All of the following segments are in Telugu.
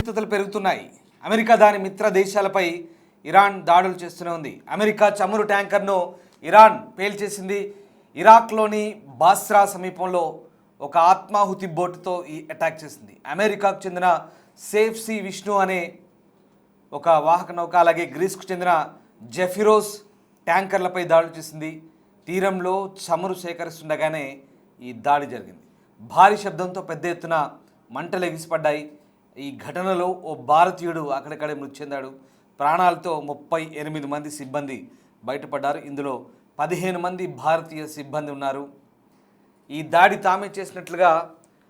ఉద్రిక్తతలు పెరుగుతున్నాయి. అమెరికా దాని మిత్ర దేశాలపై ఇరాన్ దాడులు చేస్తూనే ఉంది. అమెరికా చమురు ట్యాంకర్ను ఇరాన్ పేల్చేసింది. ఇరాక్లోని బాస్రా సమీపంలో ఒక ఆత్మాహుతి బోటుతో ఈ అటాక్ చేసింది. అమెరికాకు చెందిన సేఫ్ సి విష్ణు అనే ఒక వాహక నౌక, అలాగే గ్రీస్కు చెందిన జెఫిరోస్ ట్యాంకర్లపై దాడులు చేసింది. తీరంలో చమురు సేకరిస్తుండగానే ఈ దాడి జరిగింది. భారీ శబ్దంతో పెద్ద ఎత్తున మంటలు ఎగిసిపడ్డాయి. ఈ ఘటనలో ఓ భారతీయుడు అక్కడిక్కడే మృతి చెందాడు. ప్రాణాలతో 38 మంది సిబ్బంది బయటపడ్డారు. ఇందులో 15 మంది భారతీయ సిబ్బంది ఉన్నారు. ఈ దాడి తామే చేసినట్లుగా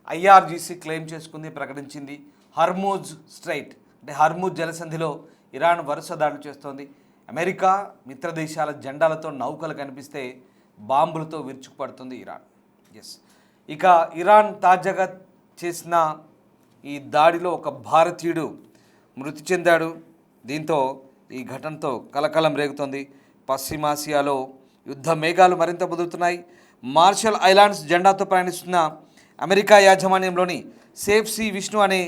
ఐఆర్జీసీ క్లెయిమ్ చేసుకుంది, ప్రకటించింది. హర్మూజ్ స్ట్రైట్ అంటే హర్మూజ్ జలసంధిలో ఇరాన్ వరుస దాడులు చేస్తోంది. అమెరికా మిత్ర దేశాల జెండాలతో నౌకలు కనిపిస్తే బాంబులతో విరుచుకుపడుతుంది ఇరాన్. ఇక ఇరాన్ తాజాగా చేసిన ఈ దాడిలో ఒక భారతీయుడు మృతి చెందాడు. దీంతో ఈ ఘటనతో కలకలం రేగుతోంది. పశ్చిమాసియాలో యుద్ధ మేఘాలు మరింత ముదురుతున్నాయి. మార్షల్ ఐలాండ్స్ జెండాతో ప్రయాణిస్తున్న అమెరికా యాజమాన్యంలోని సేఫ్ సి విష్ణు అనే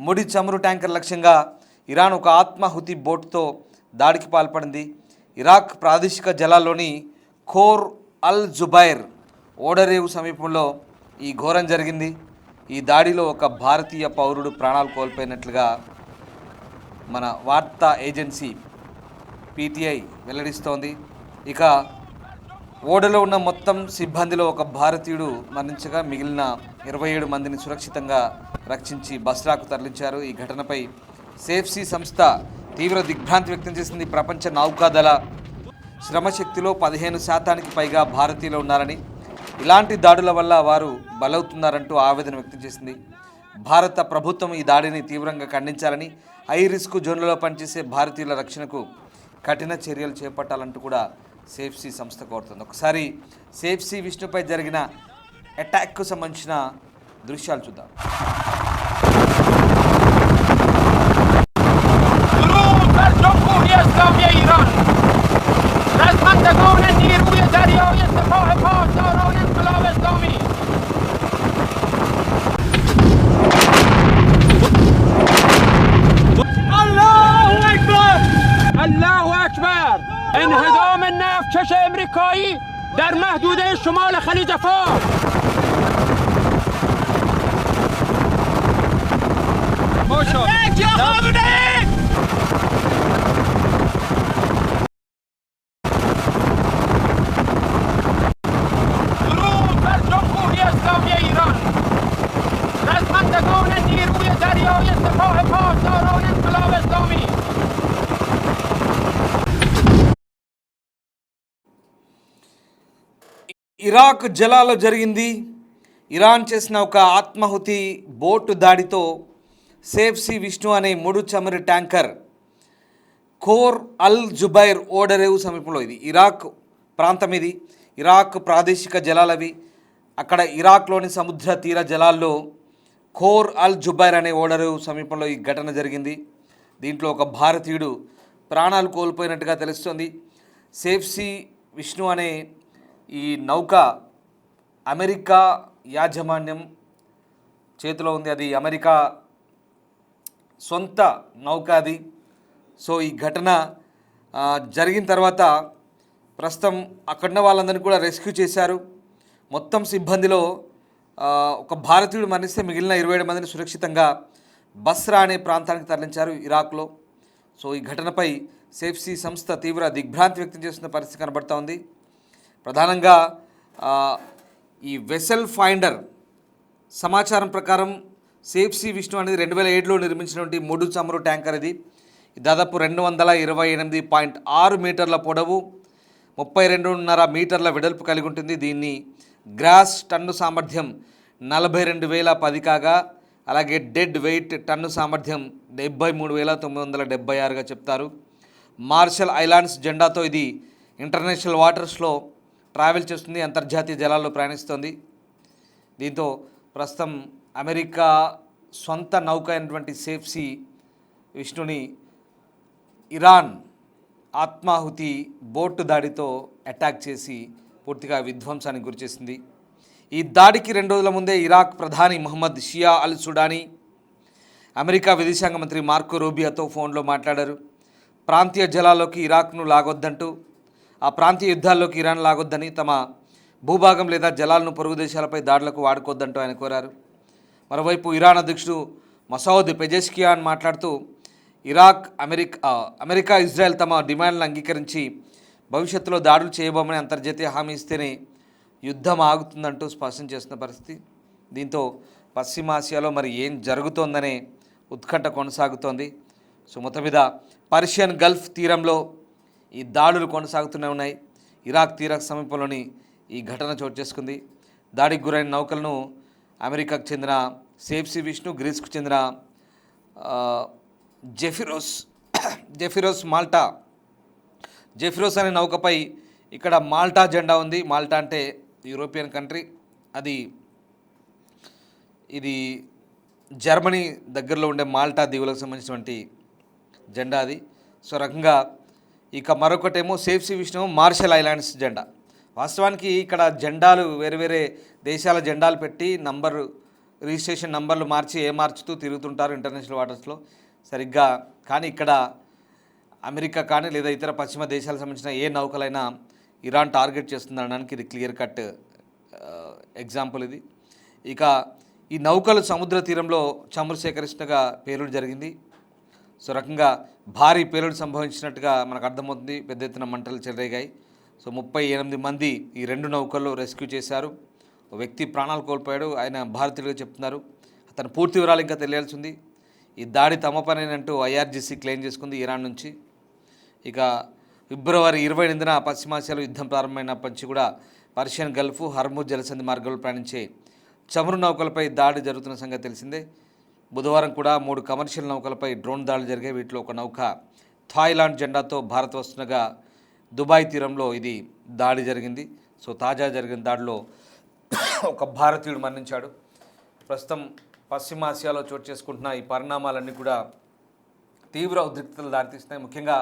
ముడి చమురు ట్యాంకర్ లక్ష్యంగా ఇరాన్ ఒక ఆత్మాహుతి బోటుతో దాడికి పాల్పడింది. ఇరాక్ ప్రాదేశిక జలాల్లోని ఖోర్ అల్ జుబైర్ ఓడరేవు సమీపంలో ఈ ఘోరం జరిగింది. ఈ దాడిలో ఒక భారతీయ పౌరుడు ప్రాణాలు కోల్పోయినట్లుగా మన వార్తా ఏజెన్సీ పీటీఐ వెల్లడిస్తోంది. ఇక ఓడలో ఉన్న మొత్తం సిబ్బందిలో ఒక భారతీయుడు మరణించగా మిగిలిన 27 మందిని సురక్షితంగా రక్షించి బస్రాకు తరలించారు. ఈ ఘటనపై సేఫ్సీ సంస్థ తీవ్ర దిగ్భ్రాంతి వ్యక్తం చేసింది. ప్రపంచ నౌకాదళ శ్రమశక్తిలో 15% పైగా భారతీయులు ఉన్నారని, ఇలాంటి దాడుల వల్ల వారు బలవుతున్నారంటూ ఆవేదన వ్యక్తం చేసింది. భారత ప్రభుత్వం ఈ దాడిని తీవ్రంగా ఖండించాలని, హై రిస్క్ జోన్లలో పనిచేసే భారతీయుల రక్షణకు కఠిన చర్యలు చేపట్టాలంటూ కూడా సేఫ్సీ సంస్థ కోరుతుంది. ఒకసారి సేఫ్సీ విష్ణుపై జరిగిన అటాక్కు సంబంధించిన దృశ్యాలు చూద్దాం. انهدام النفتکش امریکایی در محدوده شمال خلیج فارس. درود بر جمهوری اسلامی ایران. رزمندگان نیروی دریایی سپاه پاسداران انقلاب اسلامی. ఇరాక్ జలాల్లో జరిగింది. ఇరాన్ చేసిన ఒక ఆత్మాహుతి బోటు దాడితో సేఫ్ సి విష్ణు అనే ముడు చమురు ట్యాంకర్ ఖోర్ అల్ జుబైర్ ఓడరేవు సమీపంలో, ఇది ఇరాక్ ప్రాంతం, ఇది ఇరాక్ ప్రాదేశిక జలాలవి. అక్కడ ఇరాక్లోని సముద్ర తీర జలాల్లో ఖోర్ అల్ జుబైర్ అనే ఓడరేవు సమీపంలో ఈ ఘటన జరిగింది. దీంట్లో ఒక భారతీయుడు ప్రాణాలు కోల్పోయినట్టుగా తెలుస్తోంది. సేఫ్ సి విష్ణు అనే ఈ నౌక అమెరికా యాజమాన్యం చేతిలో ఉంది. అది అమెరికా సొంత నౌక అది. సో ఈ ఘటన జరిగిన తర్వాత ప్రస్తుతం అక్కడున్న వాళ్ళందరినీ కూడా రెస్క్యూ చేశారు. మొత్తం సిబ్బందిలో ఒక భారతీయుడు మరణిస్తే మిగిలిన 27 మందిని సురక్షితంగా బస్రా అనే ప్రాంతానికి తరలించారు ఇరాక్లో. సో ఈ ఘటనపై సేఫ్సీ సంస్థ తీవ్ర దిగ్భ్రాంతి వ్యక్తం చేస్తున్న పరిస్థితి కనబడుతూ ఉంది. ప్రధానంగా ఈ వెసెల్ ఫైండర్ సమాచారం ప్రకారం సేఫ్ సి విష్ణు అనేది 2007లో నిర్మించినటువంటి ముడు చమురు ట్యాంకర్. ఇది దాదాపు 228.6 మీటర్ల పొడవు, 32.5 మీటర్ల వెడల్పు కలిగి ఉంటుంది. దీన్ని గ్రాస్ టన్ను సామర్థ్యం 42,010 కాగా, అలాగే డెడ్ వెయిట్ టన్ను సామర్థ్యం 73,976గా చెప్తారు. మార్షల్ ఐలాండ్స్ జెండాతో ఇది ఇంటర్నేషనల్ వాటర్స్లో ట్రావెల్ చేస్తుంది, అంతర్జాతీయ జలాల్లో ప్రయాణిస్తుంది. దీంతో ప్రస్తుతం అమెరికా సొంత నౌక అయినటువంటి సేఫ్ సి విష్ణుని ఇరాన్ ఆత్మాహుతి బోటు దాడితో అటాక్ చేసి పూర్తిగా విధ్వంసానికి గురిచేసింది. ఈ దాడికి 2 రోజుల ముందే ఇరాక్ ప్రధాని మహమ్మద్ షియా అల్ సుడానీ అమెరికా విదేశాంగ మంత్రి మార్కో రూబియోతో ఫోన్లో మాట్లాడారు. ప్రాంతీయ జలాల్లోకి ఇరాక్ను లాగొద్దంటూ, ఆ ప్రాంతీయ యుద్ధాల్లోకి ఇరాన్ లాగొద్దని, తమ భూభాగం లేదా జలాలను పొరుగు దేశాలపై దాడులకు వాడుకోవద్దంటూ ఆయన కోరారు. మరోవైపు ఇరాన్ అధ్యక్షుడు మసౌద్ పెజెష్కియాన్ మాట్లాడుతూ ఇరాక్, అమెరికా, ఇజ్రాయెల్ తమ డిమాండ్లను అంగీకరించి భవిష్యత్తులో దాడులు చేయబోమని అంతర్జాతీయ హామీ ఇస్తేనే యుద్ధం ఆగుతుందంటూ స్పష్టం చేస్తున్న పరిస్థితి. దీంతో పశ్చిమాసియాలో మరి ఏం జరుగుతోందనే ఉత్కంఠ కొనసాగుతోంది. సో మొత్తం మీద పర్షియన్ గల్ఫ్ తీరంలో ఈ దాడులు కొనసాగుతూనే ఉన్నాయి. ఇరాక్ తీర సమీపంలోని ఈ ఘటన చోటు చేసుకుంది. దాడికి గురైన నౌకలను అమెరికాకు చెందిన సేఫ్ సీ విష్ణు, గ్రీస్కు చెందిన జెఫిరోస్ అనే నౌకపై ఇక్కడ మాల్టా జెండా ఉంది. మాల్టా అంటే యూరోపియన్ కంట్రీ, ఇది జర్మనీ దగ్గరలో ఉండే మాల్టా దీవులకు సంబంధించినటువంటి జెండా అది. సో రకంగా ఇక మరొకటేమో safe sea Vishnu Marshall Islands జెండా. వాస్తవానికి ఇక్కడ జెండాలు వేరే వేరే దేశాల జెండాలు పెట్టి రిజిస్ట్రేషన్ నంబర్లు మార్చుతూ తిరుగుతుంటారు ఇంటర్నేషనల్ వాటర్స్లో సరిగ్గా. కానీ ఇక్కడ అమెరికా కానీ లేదా ఇతర పశ్చిమ దేశాలకు సంబంధించిన ఏ నౌకలైనా ఇరాన్ టార్గెట్ చేస్తుందనడానికి ఇది క్లియర్ కట్ ఎగ్జాంపుల్ ఇది. ఇక ఈ నౌకలు సముద్ర తీరంలో చమురు సేకరిస్తున్నగా పేలుడు జరిగింది. సో రకంగా భారీ పేలుడు సంభవించినట్టుగా మనకు అర్థమవుతుంది. పెద్ద ఎత్తున మంటలు చెలరేగాయి. సో 38 మంది ఈ 2 నౌకల్లో రెస్క్యూ చేశారు. ఒక వ్యక్తి ప్రాణాలు కోల్పోయాడు. ఆయన భారతీయులుగా చెప్తున్నారు. అతని పూర్తి వివరాలు ఇంకా తెలియాల్సి ఉంది. ఈ దాడి తమ పనేనంటూ ఐఆర్జీసీ క్లెయిమ్ చేసుకుంది ఇరాన్ నుంచి. ఇక ఫిబ్రవరి 28న పశ్చిమాసియాలో యుద్ధం ప్రారంభమైనప్పటి నుంచి కూడా పర్షియన్ గల్ఫ్, హర్ముజ్ జలసంధి మార్గంలో ప్రయాణించే చమురు నౌకలపై దాడి జరుగుతున్న సంగతి తెలిసిందే. బుధవారం కూడా 3 కమర్షియల్ నౌకలపై డ్రోన్ దాడులు జరిగాయి. వీటిలో ఒక నౌక థాయిలాండ్ జెండాతో భారత్ వస్తుండగా దుబాయ్ తీరంలో ఇది దాడి జరిగింది. సో తాజా జరిగిన దాడిలో ఒక భారతీయుడు మరణించాడు. ప్రస్తుతం పశ్చిమాసియాలో చోటు చేసుకుంటున్న ఈ పరిణామాలన్నీ కూడా తీవ్ర ఉద్రిక్తతలు దారితీస్తున్నాయి. ముఖ్యంగా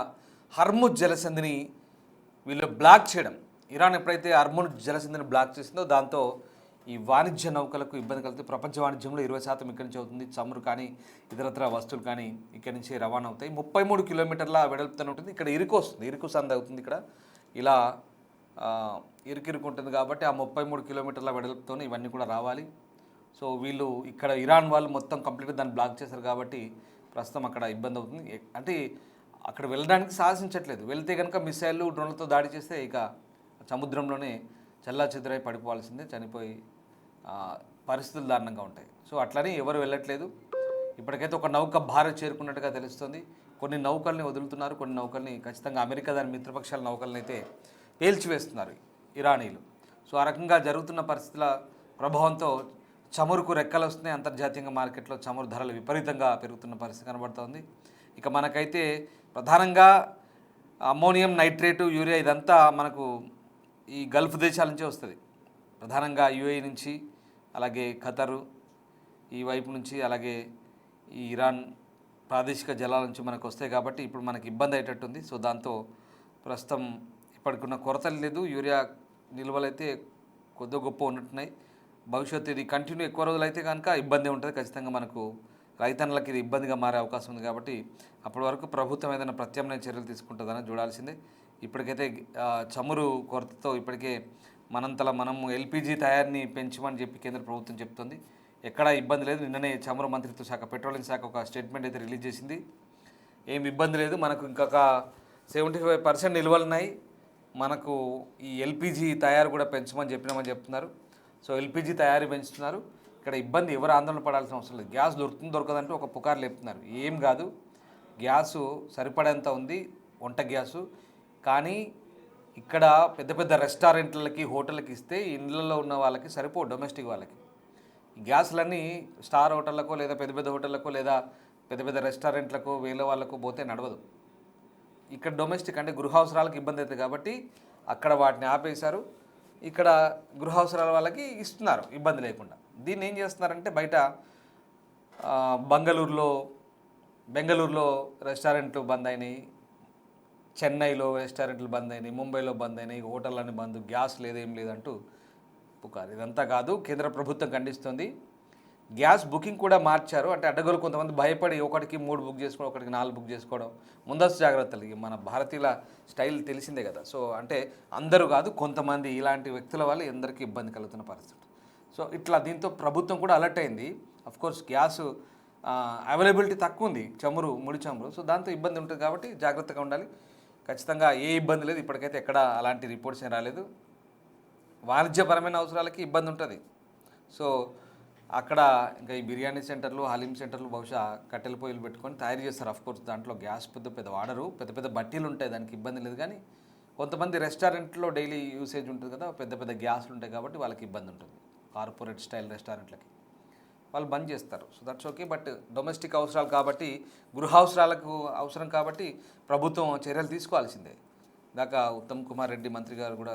హర్ముజ్ జలసంధిని వీళ్ళు బ్లాక్ చేయడం. ఇరాన్ ఎప్పుడైతే హర్ముజ్ జలసంధిని బ్లాక్ చేసిందో దాంతో ఈ వాణిజ్య నౌకలకు ఇబ్బంది కలుగుతుంది. ప్రపంచ వాణిజ్యంలో 20% ఇక్కడి నుంచి అవుతుంది. చమురు కానీ ఇతరత్ర వస్తువులు కానీ ఇక్కడి నుంచి రవాణా అవుతాయి. 33 కిలోమీటర్ల వెడల్పుతో ఉంటుంది. ఇక్కడ ఇరుకు సంద అవుతుంది. ఇక్కడ ఇలా ఇరుకు ఉంటుంది కాబట్టి ఆ 33 కిలోమీటర్ల వెడల్పుతో ఇవన్నీ కూడా రావాలి. సో వీళ్ళు ఇక్కడ ఇరాన్ వాళ్ళు మొత్తం కంప్లీట్గా దాన్ని బ్లాక్ చేశారు కాబట్టి ప్రస్తుతం అక్కడ ఇబ్బంది అవుతుంది. అంటే అక్కడ వెళ్ళడానికి సాహసించట్లేదు. వెళ్తే కనుక మిసైళ్ళు, డ్రోన్లతో దాడి చేస్తే ఇక సముద్రంలోనే చెల్లాచెదురై పడిపోవాల్సిందే, చనిపోయి పరిస్థితులు దారుణంగా ఉంటాయి. సో అట్లని ఎవరు వెళ్ళట్లేదు. ఇప్పటికైతే ఒక నౌక భారత్ చేరుకున్నట్టుగా తెలుస్తుంది. కొన్ని నౌకల్ని వదులుతున్నారు, కొన్ని నౌకల్ని ఖచ్చితంగా అమెరికా దాని మిత్రపక్షాల నౌకల్ని అయితే పేల్చివేస్తున్నారు ఇరానీలు. సో ఆ రకంగా జరుగుతున్న పరిస్థితుల ప్రభావంతో చమురుకు రెక్కలు వస్తున్నాయి. అంతర్జాతీయంగా మార్కెట్లో చమురు ధరలు విపరీతంగా పెరుగుతున్న పరిస్థితి కనబడుతోంది. ఇక మనకైతే ప్రధానంగా అమ్మోనియం నైట్రేటు, యూరియా ఇదంతా మనకు ఈ గల్ఫ్ దేశాల నుంచే వస్తుంది. ప్రధానంగా యూఏఈ నుంచి, అలాగే ఖతరు ఈ వైపు నుంచి, అలాగే ఈ ఇరాన్ ప్రాదేశిక జలాల నుంచి మనకు వస్తాయి కాబట్టి ఇప్పుడు మనకి ఇబ్బంది అయ్యేటట్టుంది. సో దాంతో ప్రస్తుతం ఇప్పటికున్న కొరతలు లేదు. యూరియా నిల్వలు అయితే కొద్ది గొప్ప ఉన్నట్టున్నాయి. భవిష్యత్తు ఇది కంటిన్యూ ఎక్కువ రోజులు అయితే కనుక ఇబ్బంది ఉంటుంది. ఖచ్చితంగా మనకు రైతన్నలకు ఇది ఇబ్బందిగా మారే అవకాశం ఉంది కాబట్టి అప్పటి వరకు ప్రభుత్వం ఏదైనా ప్రత్యామ్నాయ చర్యలు తీసుకుంటుందని చూడాల్సిందే. ఇప్పటికైతే చమురు కొరతతో ఇప్పటికే మనం ఎల్పిజి తయారీని పెంచమని చెప్పి కేంద్ర ప్రభుత్వం చెప్తుంది. ఎక్కడా ఇబ్బంది లేదు. నిన్ననే చమురు మంత్రిత్వ శాఖ, పెట్రోలియం శాఖ ఒక స్టేట్మెంట్ అయితే రిలీజ్ చేసింది. ఏం ఇబ్బంది లేదు, మనకు ఇంకొక 75% నిల్వలున్నాయి, మనకు ఈ ఎల్పిజి తయారు కూడా పెంచమని చెప్పినామని చెప్తున్నారు. సో ఎల్పిజి తయారీ పెంచుతున్నారు. ఇక్కడ ఇబ్బంది ఎవరు ఆందోళన పడాల్సిన అవసరం లేదు. గ్యాస్ దొరకదంటూ ఒక పుకారు లేపుతున్నారు. ఏం కాదు, గ్యాసు సరిపడేంత ఉంది, వంట గ్యాసు. కానీ ఇక్కడ పెద్ద పెద్ద రెస్టారెంట్లకి, హోటళ్ళకి ఇస్తే ఇళ్ళల్లో ఉన్న వాళ్ళకి సరిపో, డొమెస్టిక్ వాళ్ళకి. ఈ గ్యాసులన్నీ స్టార్ హోటళ్ళకో లేదా పెద్ద పెద్ద హోటళ్ళకో లేదా పెద్ద పెద్ద రెస్టారెంట్లకు వేరే వాళ్ళకు పోతే నడవదు. ఇక్కడ డొమెస్టిక్ అంటే గృహావసరాలకు ఇబ్బంది అవుతుంది కాబట్టి అక్కడ వాటిని ఆపేశారు. ఇక్కడ గృహావసరాల వాళ్ళకి ఇస్తున్నారు ఇబ్బంది లేకుండా. దీన్ని ఏం చేస్తున్నారంటే బయట బెంగళూరులో రెస్టారెంట్లు బంద్ అయినాయి, చెన్నైలో రెస్టారెంట్లు బంద్ అయినాయి, ముంబైలో బంద్ అయినాయి, హోటళ్ళని బంద్, గ్యాస్ లేదేం లేదంటూ పుకారు. ఇదంతా కాదు, కేంద్ర ప్రభుత్వం ఖండిస్తుంది. గ్యాస్ బుకింగ్ కూడా మార్చారు. అంటే అడ్డగోలు కొంతమంది భయపడి ఒకటికి 3 బుక్ చేసుకోవడం, ఒకటికి 4 బుక్ చేసుకోవడం, ముందస్తు జాగ్రత్తలు. ఇక మన భారతీయుల స్టైల్ తెలిసిందే కదా. సో అంటే అందరూ కాదు, కొంతమంది ఇలాంటి వ్యక్తుల వల్ల ఎందరికీ ఇబ్బంది కలుగుతున్న పరిస్థితి. సో ఇట్లా దీంతో ప్రభుత్వం కూడా అలర్ట్ అయింది. కోర్స్ గ్యాస్ అవైలబిలిటీ తక్కువ ఉంది, ముడి చమురు. సో దాంతో ఇబ్బంది ఉంటుంది కాబట్టి జాగ్రత్తగా ఉండాలి. ఖచ్చితంగా ఏ ఇబ్బంది లేదు, ఇప్పటికైతే ఎక్కడ అలాంటి రిపోర్ట్స్ ఏం రాలేదు. వాణిజ్యపరమైన అవసరాలకి ఇబ్బంది ఉంటుంది. సో అక్కడ ఇంకా ఈ బిర్యానీ సెంటర్లు, హలీం సెంటర్లు బహుశా కట్టెల పొయ్యిలు పెట్టుకొని తయారు చేస్తారు. అఫ్కోర్స్ దాంట్లో గ్యాస్ పెద్ద వాడరు, పెద్ద బట్టీలు ఉంటాయి, దానికి ఇబ్బంది లేదు. కానీ కొంతమంది రెస్టారెంట్లో డైలీ యూసేజ్ ఉంటుంది కదా, పెద్ద గ్యాస్లు ఉంటాయి కాబట్టి వాళ్ళకి ఇబ్బంది ఉంటుంది. కార్పొరేట్ స్టైల్ రెస్టారెంట్లకి వాళ్ళు బంద్ చేస్తారు. So that's okay. But domestic అవసరాలు కాబట్టి, గృహావసరాలకు అవసరం కాబట్టి ప్రభుత్వం చర్యలు తీసుకోవాల్సిందే. దాకా ఉత్తమ్ కుమార్ రెడ్డి మంత్రి గారు కూడా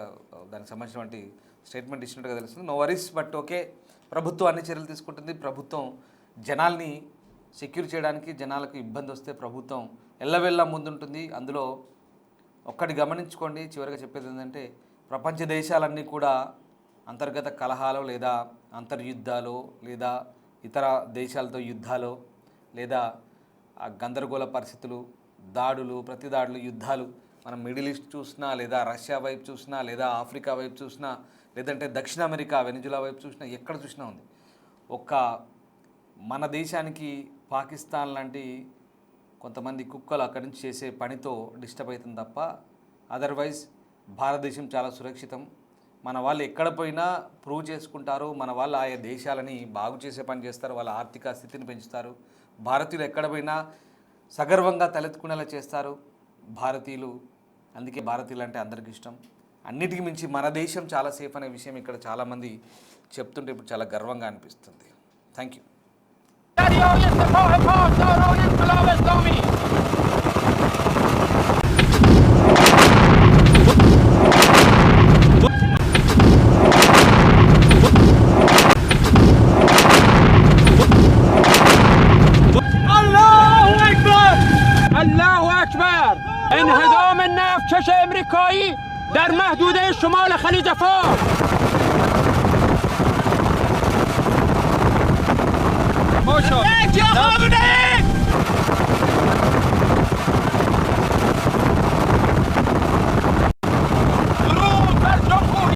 దానికి సంబంధించినటువంటి స్టేట్మెంట్ ఇచ్చినట్టుగా తెలుస్తుంది. నో వరీస్, బట్ ఓకే, ప్రభుత్వం అన్ని చర్యలు తీసుకుంటుంది. ప్రభుత్వం జనాల్ని సెక్యూర్ చేయడానికి, జనాలకు ఇబ్బంది వస్తే ప్రభుత్వం ఎల్లవెల్లా ముందుంటుంది. అందులో ఒక్కటి గమనించుకోండి, చివరిగా చెప్పేది ఏంటంటే, ప్రపంచ దేశాలన్నీ కూడా అంతర్గత కలహాలు లేదా అంతర్యుద్ధాలు లేదా ఇతర దేశాలతో యుద్ధాలు లేదా గందరగోళ పరిస్థితులు, దాడులు, ప్రతిదాడులు, యుద్ధాలు, మనం మిడిల్ ఈస్ట్ చూసినా లేదా రష్యా వైపు చూసినా లేదా ఆఫ్రికా వైపు చూసినా లేదంటే దక్షిణ అమెరికా వెనిజులా వైపు చూసినా, ఎక్కడ చూసినా ఉంది. మన దేశానికి పాకిస్తాన్ లాంటి కొంతమంది కుక్కలు అక్కడి నుంచి చేసే పనితో డిస్టర్బ్ అవుతుంది తప్ప అదర్వైజ్ భారతదేశం చాలా సురక్షితం. మన వాళ్ళు ఎక్కడ పోయినా ప్రూవ్ చేసుకుంటారు. మన వాళ్ళు ఆయా దేశాలని బాగు చేసే పని చేస్తారు, వాళ్ళ ఆర్థిక స్థితిని పెంచుతారు. భారతీయులు ఎక్కడ పోయినా సగర్వంగా తలెత్తుకునేలా చేస్తారు భారతీయులు. అందుకే భారతీయులు అంటే అందరికీ ఇష్టం. అన్నిటికీ మించి మన దేశం చాలా సేఫ్ అనే విషయం ఇక్కడ చాలామంది చెప్తుంటే ఇప్పుడు చాలా గర్వంగా అనిపిస్తుంది. Thank you. الله أكبر! انهدام النفط شش امریکایی در محدوده شمال خلیج فارس. ما شاء الله